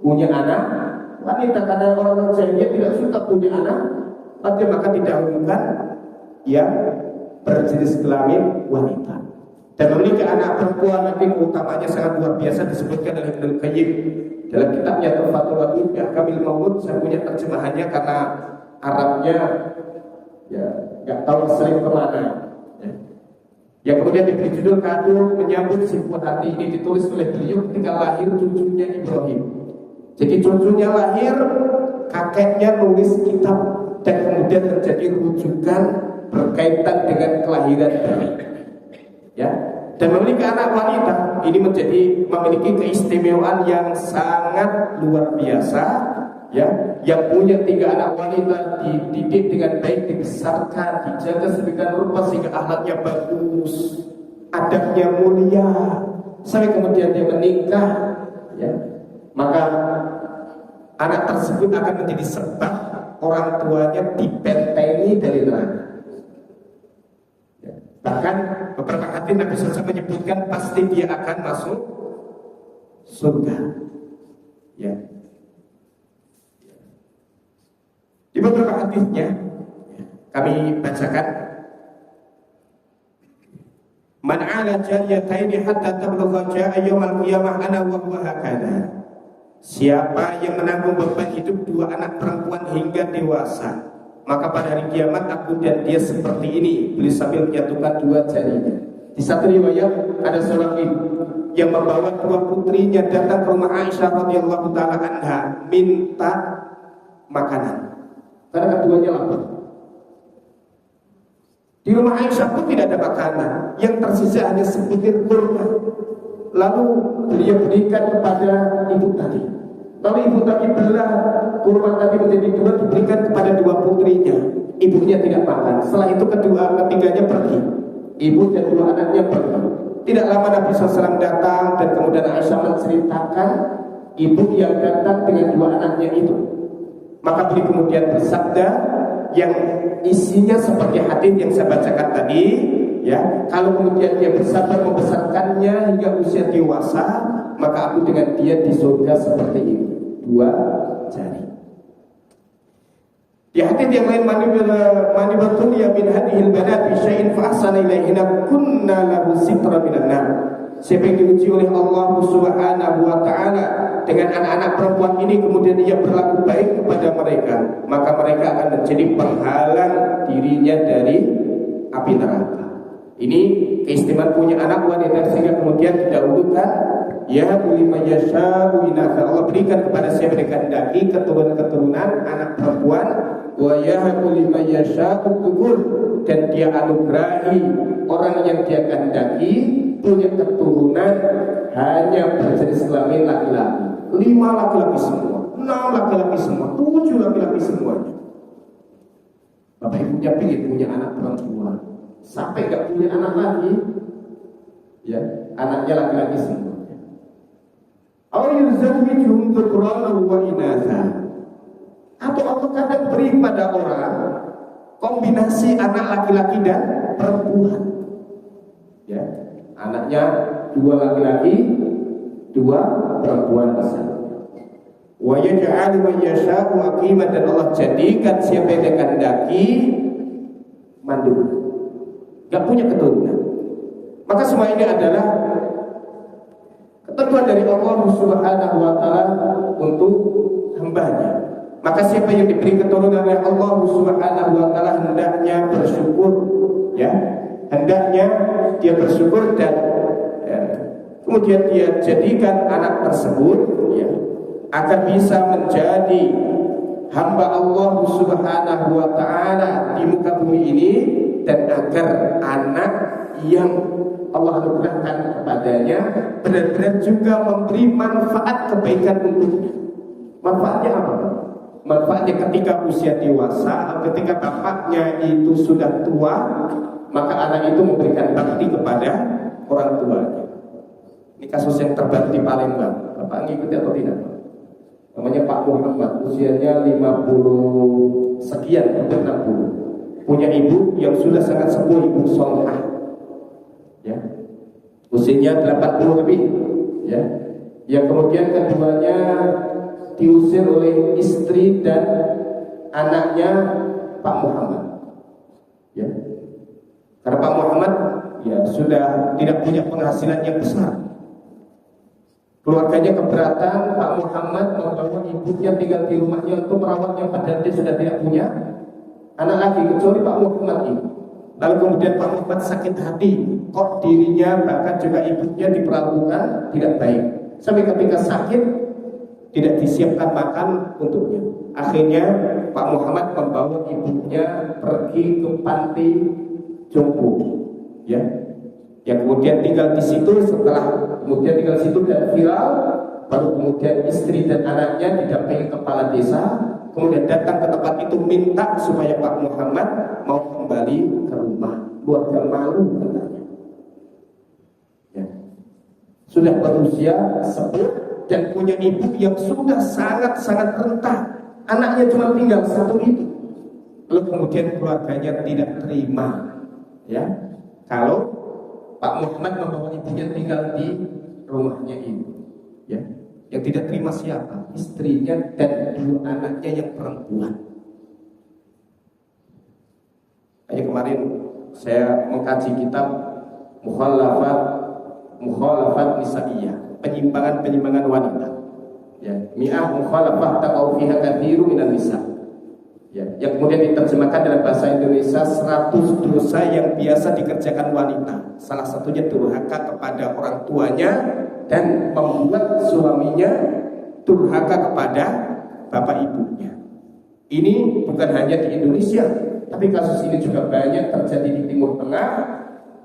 Punya anak wanita, karena orang jahiliyah tidak suka punya anak, maka didahulukan yang berjenis kelamin wanita. Dan memiliki anak perempuan nanti utamanya sangat luar biasa, disebutkan oleh Ibnu Qayyim dalam kitabnya Tuhfatul Wadud bi Ahkamil Maulud. Saya punya terjemahannya karena Arabnya ya nggak tahu sering kemana. Yang kemudian diberi judul kado menyambut si buah hati. Ini ditulis oleh beliau ketika lahir cucunya Ibrahim. Jadi cucunya lahir, kakeknya nulis kitab dan kemudian terjadi rujukan berkaitan dengan kelahiran bayi. Ya, dan memiliki anak wanita ini memiliki keistimewaan yang sangat luar biasa. Ya, yang punya 3 anak wanita dididik dengan baik, dibesarkan, dijaga sedemikian rupa sehingga akhlaknya bagus, adabnya mulia, sampai kemudian dia menikah. Ya, maka anak tersebut akan menjadi sebab orang tuanya dibentengi dari neraka. Ya, bahkan beberapa hadis Nabi SAW menyebutkan pasti dia akan masuk surga. Ya. Di beberapa hadisnya kami bacakan, man 'ala jariyataini hatta tablugha ja'a yaumal qiyamah ana wa huwa hakana. Siapa yang menanggung beban hidup 2 anak perempuan hingga dewasa, maka pada hari kiamat aku dan dia seperti ini. Beliau sambil menyatukan 2 jarinya. Di satu riwayat ada seorang ibu yang membawa 2 putrinya datang ke rumah Aisyah radhiyallahu taala anha minta makanan. Karena keduanya lapar. Di rumah Aisyah pun tidak ada makanan, yang tersisa hanya sebutir kurma. Lalu beliau berikan kepada ibu tadi. Lalu ibu tadi belah kurma tadi menjadi 2, diberikan kepada 2 putrinya. Ibunya tidak makan. Setelah itu ketiganya pergi. Ibu dan 2 anaknya pergi. Tidak lama Nabi SAW datang dan kemudian Aisyah menceritakan ibu yang datang dengan 2 anaknya itu. Maka beliau kemudian bersabda yang isinya seperti hadis yang saya bacakan tadi, ya. Kalau kemudian dia bersabar membesarkannya hingga usia dewasa, maka aku dengan dia di surga seperti ini, 2 jari. Di hadis yang lain, mani betul ya min hadhil banat bi syai'in fa ahsana ilaihina kunna lahu sitra minan nar. Siapa yang diuji oleh Allah Subhanahu wa taala dengan anak-anak perempuan ini kemudian ia berlaku baik kepada mereka, maka mereka akan menjadi penghalang dirinya dari api neraka. Ini keistimewaan punya anak wanita sehingga kemudian didahulukan yahabu liman yasha'u inatha. Allah berikan kepada siapa yang dikehendaki keturunan anak perempuan, wa yahabu liman yasha'u dhukur, dan dia anugerahi orang yang dia kehendaki punya keturunan hanya berjenis kelamin laki-laki. 5 laki-laki semua, 6 laki-laki semua, 7 laki-laki semuanya. Bapak ibunya pengen punya anak perempuan, sampai gak punya anak lagi, ya anaknya laki-laki semuanya. Aw yuzawwijuhum dzukuranan wa inatha, atau Allah kadang beri pada orang kombinasi anak laki-laki dan perempuan, ya anaknya 2 laki-laki 2 perempuan misalnya. Wa yaj'alu man yasha'u aqiman, dan Allah jadikan siapa yang dikehendaki mandul, gak punya keturunan. Maka semua ini adalah ketentuan dari Allah Subhanahu wa taala untuk hambanya. Maka siapa yang diberi keturunan oleh Allah Subhanahu wa taala hendaknya bersyukur, ya. Hendaknya dia bersyukur dan kemudian dia jadikan anak tersebut, ya, agar bisa menjadi hamba Allah Subhanahu wa taala di muka bumi ini, dan agar anak yang Allah anugerahkan kepadanya benar-benar juga memberi manfaat kebaikan untuknya. Manfaatnya apa? Manfaatnya ketika usia dewasa, ketika bapaknya itu sudah tua, maka anak itu memberikan bakti kepada orang tuanya. Ini kasus yang terbaru di Palembang. Bapak ngikuti atau tidak? Namanya Pak Muhammad, usianya 50 sekian, hampir 60. Punya ibu yang sudah sangat sepuh, ibu Solhah, ya, usianya 80 lebih, ya. Yang kemudian keduanya diusir oleh istri dan anaknya Pak Muhammad, ya. Karena Pak Muhammad, ya, sudah tidak punya penghasilan yang besar. Keluarganya keberatan Pak Muhammad membawa ibunya tinggal di rumahnya untuk merawatnya, padahal dia sudah tidak punya anak lagi kecuali Pak Muhammad ini. Lalu kemudian Pak Muhammad sakit hati, kok dirinya bahkan juga ibunya diperlakukan tidak baik, sampai ketika sakit tidak disiapkan makan untuknya. Akhirnya Pak Muhammad membawa ibunya pergi ke panti jompo, ya. Yang kemudian tinggal di situ, setelah kemudian tinggal di situ dan viral, baru kemudian istri dan anaknya didampingi kepala desa, kemudian datang ke tempat itu minta supaya Pak Muhammad mau kembali ke rumah. Keluarga malu katanya, ya. Sudah berusia sepuh dan punya ibu yang sudah sangat-sangat renta, anaknya cuma tinggal satu itu. Lalu kemudian keluarganya tidak terima, ya, kalau Pak Muhammad membawa ibunya tinggal di rumahnya ini, ya. Yang tidak terima siapa? Istrinya dan 2 anaknya yang perempuan. Kayak kemarin saya mengkaji kitab Mukhalafat Nisa'iyah, penyimpangan wanita, ya. Mi'ah mukhalafah taqau fiha katsiru minan nisa', ya. Yang kemudian diterjemahkan dalam bahasa Indonesia 100 dosa yang biasa dikerjakan wanita. Salah satunya durhaka kepada orang tuanya dan membuat suaminya durhaka kepada bapak ibunya. Ini bukan hanya di Indonesia, tapi kasus ini juga banyak terjadi di Timur Tengah,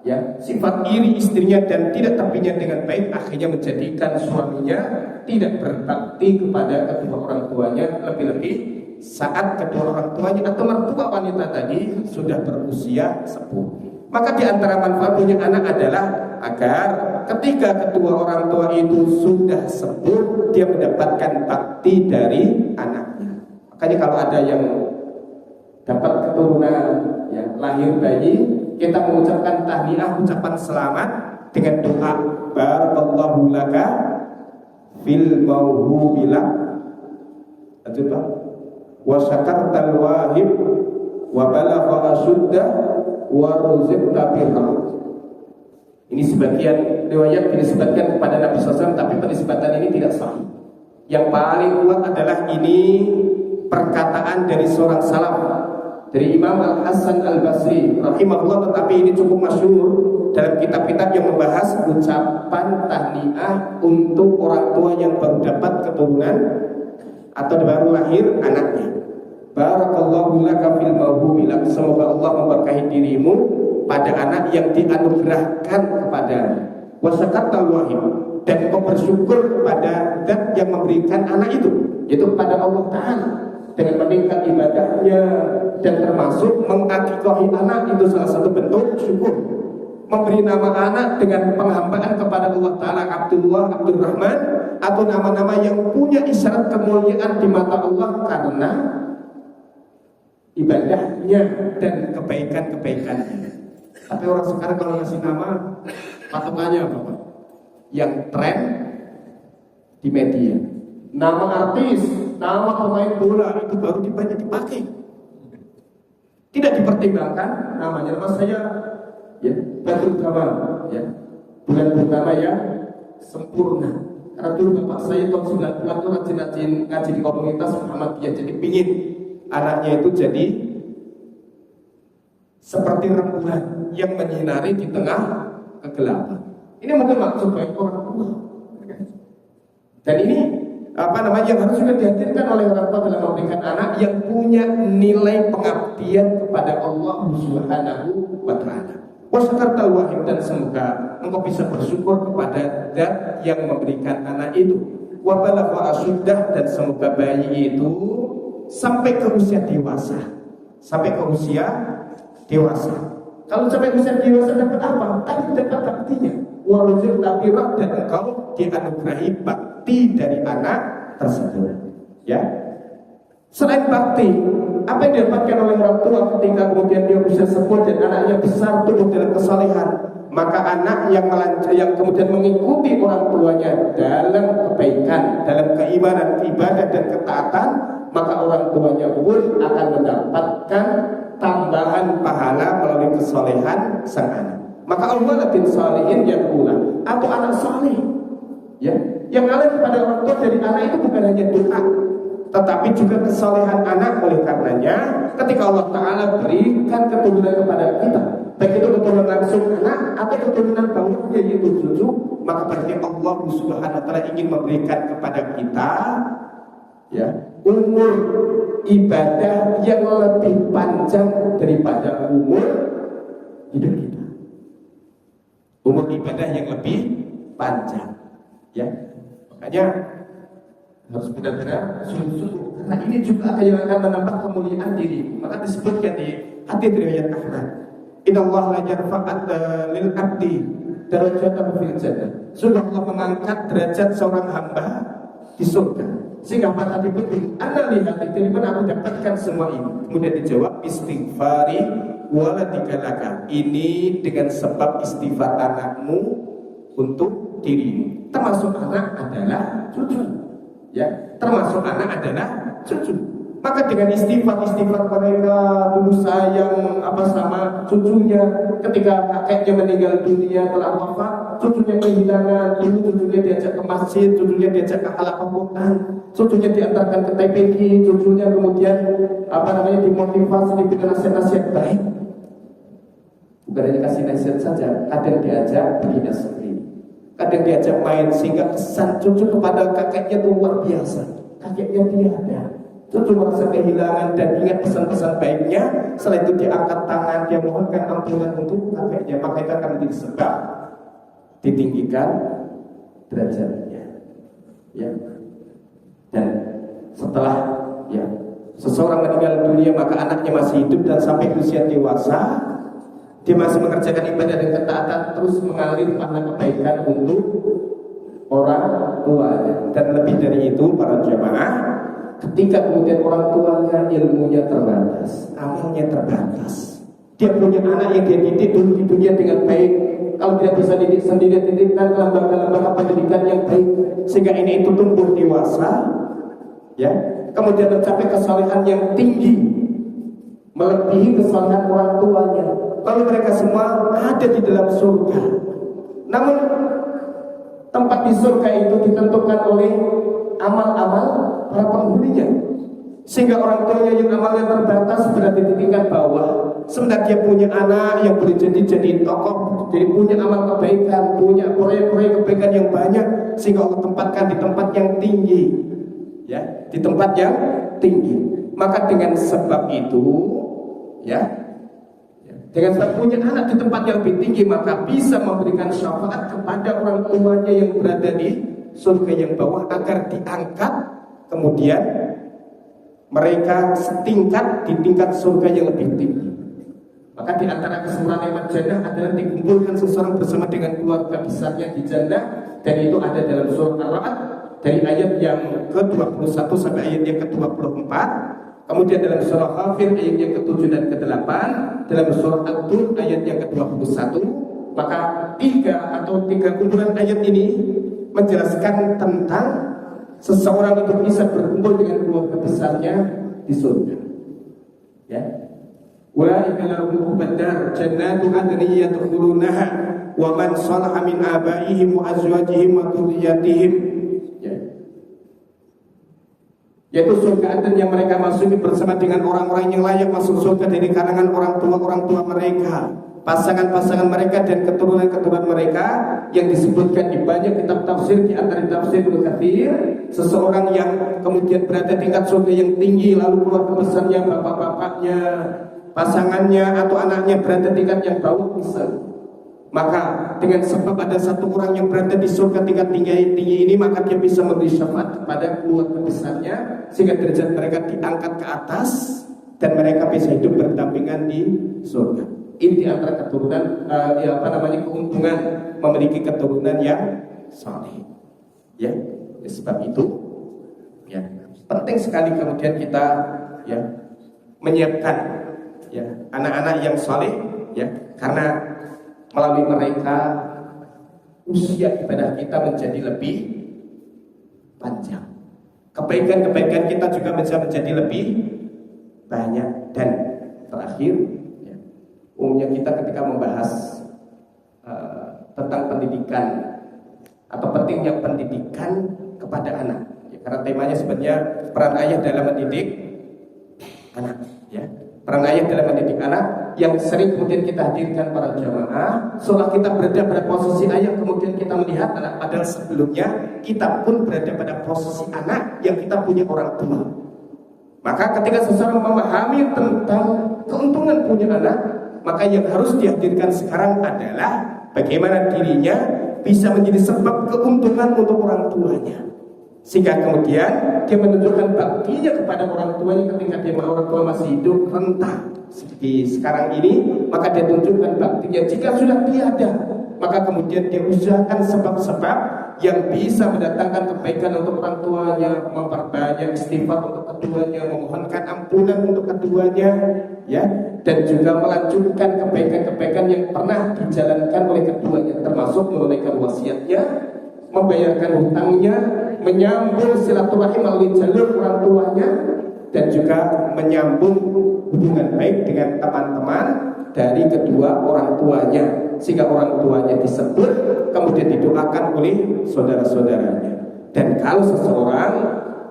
ya. Sifat iri istrinya dan tidak tapinya dengan baik akhirnya menjadikan suaminya tidak berbakti kepada kedua orang tuanya, lebih-lebih saat kedua orang tuanya atau mertua wanita tadi sudah berusia sepuh. Maka di antara manfaat punya anak adalah agar ketika kedua orang tua itu sudah sepuh, dia mendapatkan bakti dari anaknya. Makanya kalau ada yang dapat keturunan, ya, lahir bayi, kita mengucapkan tahniah, ucapan selamat dengan doa barakallahu laka fil mauhubilak, coba, wa syakartal wahib wa balagha asyuddah wa ruziqta birra. Ini sebagian riwayat dinisbatkan kepada Nabi SAW, tapi penisbatan ini tidak sahih. Yang paling kuat adalah ini perkataan dari seorang salaf, dari Imam Al-Hasan Al-Basri rahimahullah, tetapi ini cukup masyhur dalam kitab-kitab yang membahas ucapan tahniah untuk orang tua yang baru dapat keturunan atau baru lahir anaknya. Barakallahu laka fil mawhubi lak. Semoga Allah memberkahi dirimu pada anak yang dianugerahkan kepadanya. Wa syakartal wahid, dan engkau bersyukur kepada zat yang memberikan anak itu, yaitu kepada Allah Ta'ala, dengan meningkat ibadahnya. Dan termasuk mengakikahi anak itu salah satu bentuk syukur. Memberi nama anak dengan penghambaan kepada Allah Ta'ala, Abdullah, Abdurrahman, atau nama-nama yang punya isyarat kemuliaan di mata Allah karena ibadahnya dan kebaikan-kebaikannya. Tapi orang sekarang kalau ngasih nama, patokannya apa Pak? Yang tren di media. Nama artis, nama pemain bola itu baru banyak dipakai. Tidak dipertimbangkan namanya. Nama saya ya Badrul Kamal, ya bulan pertama ya sempurna. Karena dulu bapak saya tahun 90-an itu rajin-rajin ngaji di komunitas Muhammadiyah, jadi pingin anaknya itu jadi seperti rembulan yang menyinari di tengah kegelapan. Ini mungkin maksud baik orang tua. Dan ini yang harus juga dihadirkan oleh orang tua dalam memberikan anak yang punya nilai pengabdian kepada Allah Subhanahu wa Ta'ala. Wasyakartal wahid, dan semoga engkau bisa bersyukur kepada zat yang memberikan anak itu. Wa balagha asyuddah, dan semoga bayi itu sampai ke usia dewasa. Sampai ke usia dewasa. Kalau sampai usia dewasa dapat apa? Tapi dapat baktinya. Warujul tabirah, dan engkau dianugerahi bakti dari anak tersebut. Ya. Selain bakti, apa yang didapatkan oleh orang tua ketika kemudian dia bisa sepuh dan anaknya besar tumbuh dalam kesalehan, maka anak yang kemudian mengikuti orang tuanya dalam kebaikan, dalam keimanan, ibadah dan ketaatan, maka orang tuanya pun akan mendapatkan tambahan pahala melalui kesalehan sang anak. Maka Allah bin salihin yang pula atau anak saleh, ya, yang ngalir kepada orang tua dari anak itu bukan hanya doa, tetapi juga kesalehan anak. Oleh karenanya ketika Allah Ta'ala berikan keturunan kepada kita, baik itu keturunan langsung anak atau keturunan bawahnya yaitu cucu, maka berarti Allah Subhanahu wa Ta'ala ingin memberikan kepada kita ya umur ibadah yang lebih panjang daripada umur hidup kita. Umur ibadah yang lebih panjang, ya. Makanya harus benar-benar sungguh-sungguh, karena ini juga yang akan menambah kemuliaan diri. Maka disebutkan di hadits riwayat Ahmad, innallaha la yarfa'u lil 'abdi darajatan fil jannah. Sungguh Allah mengangkat derajat seorang hamba di surga. Sehingga maka dipikir, ana lihat dari mana aku dapatkan semua ini? Kemudian dijawab, istighfari waladika laka. Ini dengan sebab istighfar anakmu untuk dirimu. Termasuk anak adalah cucu. Ya, termasuk anak adalah cucu. Maka dengan istighfar mereka dulu sayang sama cucunya, ketika kakeknya meninggal dunia telah wafat, cucunya kehilangan, dulu cucunya diajak ke masjid, cucunya diajak ke halaqah Quran, cucunya diantarkan ke TPQ, cucunya kemudian dimotivasi, diberi nasihat-nasihat baik. Bukan hanya kasih nasihat saja, kadang diajak bernina sendiri, kadang diajak main, sehingga kesan cucu kepada kakeknya itu luar biasa. Kakeknya tiada, cucu merasa kehilangan dan ingat pesan-pesan baiknya. Setelah itu dia angkat tangan, dia mohonkan ampunan untuk kakeknya, maka itu akan menjadi sebab ditinggikan derajatnya. Ya. Dan setelah seseorang meninggal dunia, maka anaknya masih hidup dan sampai usia dewasa, dia masih mengerjakan ibadah dan ketaatan, terus mengalir pahala kebaikan untuk orang tuanya. Dan lebih dari itu para jemaah, ketika kemudian orang tuanya ilmunya terbatas, amalnya terbatas, dia punya anak yang dia didik dulu di dunia dengan baik, kalau tidak bisa didik sendiri, titipkan ke lembaga-lembaga pendidikan yang baik, sehingga ini itu tumbuh dewasa, ya, kemudian mencapai kesalehan yang tinggi, melebihi kesalehan orang tuanya. Lalu mereka semua ada di dalam surga. Namun tempat di surga itu ditentukan oleh amal-amal para penghuninya. Sehingga orang tuanya yang amalnya terbatas berada berada di tingkat bawah, sementara dia punya anak yang boleh jadi tokoh, jadi punya amal kebaikan, punya proyek-proyek kebaikan yang banyak, sehingga Allah tempatkan di tempat yang tinggi, ya, di tempat yang tinggi. Maka dengan sebab itu, ya, dengan sebab punya anak di tempat yang lebih tinggi, maka bisa memberikan syafaat kepada orang tuanya yang berada di surga yang bawah agar diangkat, kemudian mereka setingkat di tingkat surga yang lebih tinggi. Maka di antara kesempurnaan nikmat jannah adalah dikumpulkan seseorang bersama dengan keluarga besarnya di jannah, dan itu ada dalam surah Ar-Ra'd dari ayat yang ke-21 sampai ayat yang ke-24. Kemudian dalam surah Ghafir ayat yang ke-7 dan ke-8, dalam surah At-Tur ayat yang ke-21. Maka tiga kumpulan ayat ini menjelaskan tentang seseorang itu bisa berkumpul dengan keluarga besarnya di surga. Ya. Ulaika lahum uqbad jannatu adnin yadkhulunaha wa man salaha min abaihim wa azwajihim wa dhurriyyatihim. Ya. Yaitu surga Aden yang mereka masuki bersama dengan orang-orang yang layak masuk surga dari kalangan orang tua mereka, pasangan-pasangan mereka dan keturunan-keturunan mereka yang disebutkan di banyak kitab tafsir, di antara tafsir Ibnu Katsir. Seseorang yang kemudian berada di tingkat surga yang tinggi, lalu keluarga besarnya, bapak-bapaknya, pasangannya atau anaknya berada di tingkat yang bawah misalnya, maka dengan sebab ada satu orang yang berada di surga tingkat tinggi ini, maka dia bisa memberi syafaat kepada keluarga besarnya sehingga derajat mereka diangkat ke atas dan mereka bisa hidup berdampingan di surga. Ini di antara keturunan keuntungan memiliki keturunan yang saleh. Ya, sebab itu ya penting sekali kemudian kita ya menyiapkan ya anak-anak yang saleh, ya, karena melalui mereka usia ibadah kita menjadi lebih panjang, kebaikan-kebaikan kita juga bisa menjadi lebih banyak. Dan terakhir, ya, umumnya kita ketika membahas tentang pendidikan atau pentingnya pendidikan kepada anak, ya, karena temanya sebenarnya peran ayah dalam mendidik anak, ya, peran ayah dalam mendidik anak, yang sering kemudian kita hadirkan para jamaah seolah kita berada pada posisi ayah, kemudian kita melihat anak, padahal sebelumnya kita pun berada pada posisi anak yang kita punya orang tua. Maka ketika seseorang memahami tentang keuntungan punya anak, maka yang harus dihadirkan sekarang adalah bagaimana dirinya bisa menjadi sebab keuntungan untuk orang tuanya, sehingga kemudian dia menunjukkan baktinya kepada orang tuanya ketika dia orang tua masih hidup rentah seperti sekarang ini. Maka dia tunjukkan baktinya. Jika sudah tiada, maka kemudian dia usahakan sebab-sebab yang bisa mendatangkan kebaikan untuk orang tuanya, memperbanyak istighfar untuk keduanya, memohonkan ampunan untuk keduanya, ya, dan juga melanjutkan kebaikan-kebaikan yang pernah dijalankan oleh keduanya, termasuk menunaikan wasiatnya, membayarkan hutangnya, menyambung silaturahim melalui jalur orang tuanya, dan juga menyambung hubungan baik dengan teman-teman dari kedua orang tuanya, sehingga orang tuanya disebut kemudian didoakan oleh saudara-saudaranya. Dan kalau seseorang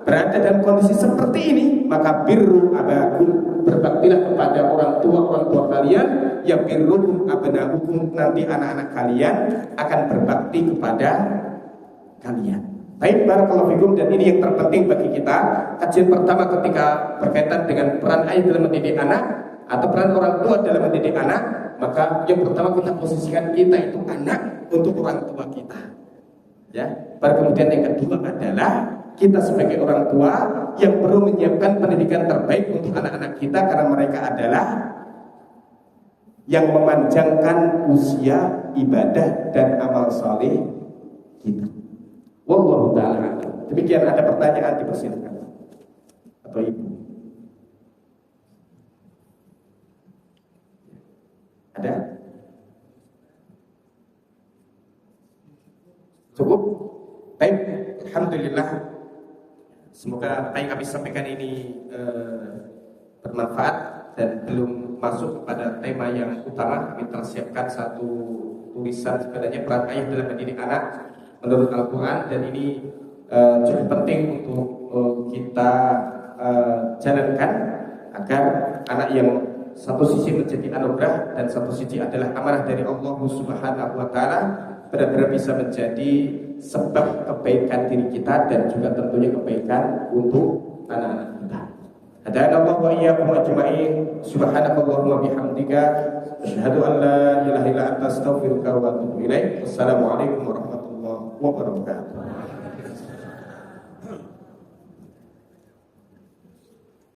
berada dalam kondisi seperti ini, maka birru abakum, berbaktilah kepada orang tua kalian, ya birruhum abnaukum, nanti anak-anak kalian akan berbakti kepada kalian. Baik, barakallahu fikum. Dan ini yang terpenting bagi kita. Kajian pertama ketika berkaitan dengan peran ayah dalam mendidik anak atau peran orang tua dalam mendidik anak, maka yang pertama kita posisikan kita itu anak untuk orang tua kita, ya. Baru kemudian yang kedua adalah kita sebagai orang tua yang perlu menyiapkan pendidikan terbaik untuk anak-anak kita, karena mereka adalah yang memanjangkan usia ibadah dan amal saleh kita. Wallahu ta'ala. Demikian, ada pertanyaan, dipersilakan. Atau ibu? Ada? Cukup? Baik, alhamdulillah. Semoga apa yang kami sampaikan ini bermanfaat dan belum masuk kepada tema yang utama. Kami telah siapkan satu tulisan sebenarnya peran ayah dalam mendidik anak menurut Al-Quran, dan ini cukup penting untuk kita jalankan agar anak yang satu sisi menjadi anugerah dan satu sisi adalah amanah dari Allah Subhanahu wa taala benar-benar bisa menjadi sebab kebaikan diri kita dan juga tentunya kebaikan untuk anak-anak kita. Hadana Allah wa iyyakum ajma'in. Subhanakallahumma bihamdika asyhadu an la ilaha illa anta astaghfiruka wa atubu ilaik. Wassalamualaikum warahmatullahi wabarakatuh.